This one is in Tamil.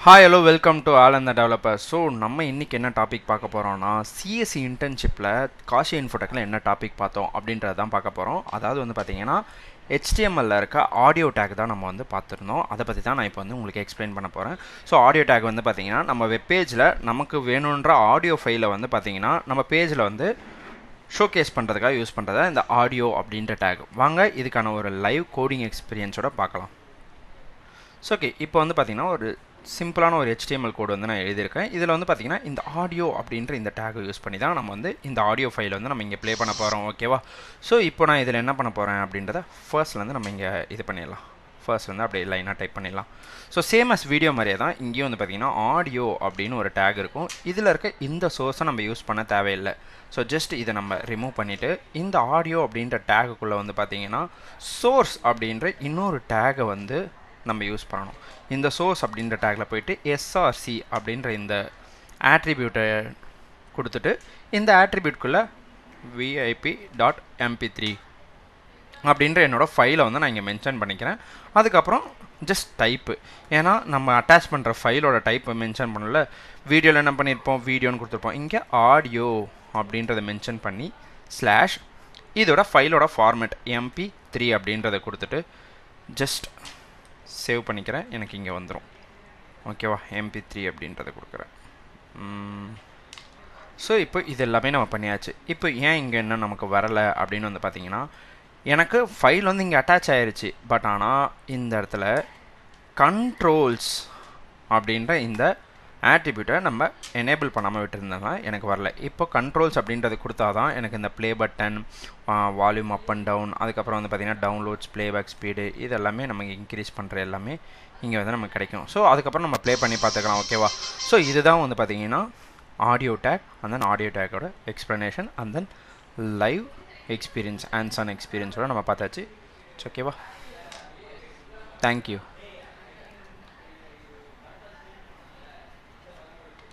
Hi, hello, welcome to All and the Developer. So, நம்ம இன்னைக்கு என்ன டாபிக் பார்க்க போறோம்னா சிஎஸ்சி இன்டர்ன்ஷிப்பில் காஷி இன்ஃபோடெக்கில் என்ன டாபிக் பார்த்தோம் அப்படின்றத தான் பார்க்க போகிறோம். அதாவது வந்து பார்த்தீங்கன்னா HTML இருக்க ஆடியோ டேக் தான் நம்ம வந்து பார்த்துருந்தோம். அதை பற்றி தான் நான் இப்போ வந்து உங்களுக்கு எக்ஸ்பிளைன் பண்ண போகிறேன். ஸோ ஆடியோ டேக் வந்து பார்த்தீங்கன்னா நம்ம வெப் பேஜில் நமக்கு வேணுன்ற ஆடியோ ஃபைலை வந்து பார்த்தீங்கன்னா நம்ம பேஜில் வந்து ஷோகேஸ் பண்ணுறதுக்காக யூஸ் பண்ணுறதா இந்த ஆடியோ அப்படின்ற டேக். வாங்க இதுக்கான ஒரு லைவ் கோடிங் எக்ஸ்பீரியன்ஸோட பார்க்கலாம். ஸோ ஓகே, இப்போ வந்து பார்த்தீங்கன்னா ஒரு சிம்பிளான ஒரு HTML கோடு வந்து நான் எழுதியிருக்கேன். இதில் வந்து பார்த்தீங்கன்னா இந்த ஆடியோ அப்படின்ற இந்த டேகை யூஸ் பண்ணி தான் நம்ம வந்து இந்த ஆடியோ ஃபைல் வந்து நம்ம இங்கே ப்ளே பண்ண போகிறோம். ஓகேவா? ஸோ இப்போ நான் இதில் என்ன பண்ண போகிறேன் அப்படின்றத ஃபர்ஸ்ட்லேருந்து நம்ம இங்கே இது பண்ணிடலாம். ஃபர்ஸ்ட்லேருந்து அப்படியே லைனாக டைப் பண்ணிடலாம். ஸோ சேம் அஸ் வீடியோ மாதிரியே தான் இங்கேயும் வந்து பார்த்தீங்கன்னா ஆடியோ அப்படின்னு ஒரு டேக் இருக்கும். இதில் இருக்க இந்த சோர்ஸை நம்ம யூஸ் பண்ண தேவையில்லை. ஸோ ஜஸ்ட் இதை நம்ம ரிமூவ் பண்ணிவிட்டு இந்த ஆடியோ அப்படின்ற டேகுக்குள்ளே வந்து பார்த்தீங்கன்னா சோர்ஸ் அப்படின்ற இன்னொரு டேகை வந்து நம்ம யூஸ் பண்ணணும். இந்த சோர்ஸ் அப்படின்ற டேக்கில் போயிட்டு எஸ்ஆர்சி அப்படின்ற இந்த ஆட்ரிபியூட்டை கொடுத்துட்டு இந்த ஆட்ரிபியூட்குள்ளே vip.mp3 அப்படின்ற என்னோடய ஃபைலை வந்து நான் இங்கே மென்ஷன் பண்ணிக்கிறேன். அதுக்கப்புறம் ஜஸ்ட் டைப்பு, ஏன்னா நம்ம அட்டாச் பண்ணுற ஃபைலோட டைப்பை மென்ஷன் பண்ணல. வீடியோவில் என்ன பண்ணியிருப்போம், வீடியோன்னு கொடுத்துருப்போம். இங்கே ஆடியோ அப்படின்றத மென்ஷன் பண்ணி ஸ்லாஷ் இதோட ஃபைலோட ஃபார்மேட் mp3 அப்படின்றத கொடுத்துட்டு ஜஸ்ட் சேவ் பண்ணிக்கிறேன். எனக்கு இங்கே வந்துடும். ஓகேவா? mp3 அப்படின்றத கொடுக்குறேன். ஸோ இப்போ இது எல்லாமே நம்ம பண்ணியாச்சு. இப்போ ஏன் இங்கே என்ன நமக்கு வரலை அப்படின்னு வந்து பார்த்தீங்கன்னா, எனக்கு ஃபைல் வந்து இங்கே அட்டாச் ஆகிருச்சு. பட் ஆனால் இந்த இடத்துல கண்ட்ரோல்ஸ் அப்படின்ற இந்த ஆட்ரிபியூட்டை நம்ம எனேபிள் பண்ணாமல் விட்டுருந்தோம்னா எனக்கு வரல. இப்போ கண்ட்ரோல்ஸ் அப்படின்றது கொடுத்தா தான் எனக்கு இந்த play button, volume up and down, அதுக்கப்புறம் வந்து பார்த்திங்கன்னா டவுன்லோட்ஸ், ப்ளேபேக் ஸ்பீடு, இது எல்லாமே நமக்கு இன்க்ரீஸ் பண்ணுற எல்லாமே இங்கே வந்து நமக்கு கிடைக்கும். ஸோ அதுக்கப்புறம் நம்ம ப்ளே பண்ணி பார்த்துக்கலாம். ஓகேவா? ஸோ இதுதான் வந்து பார்த்திங்கன்னா audio tag and then audio டேக்கோட explanation and then live experience hands on எக்ஸ்பீரியன்ஸோட நம்ம பார்த்தாச்சு. ஓகேவா? தேங்க்யூ.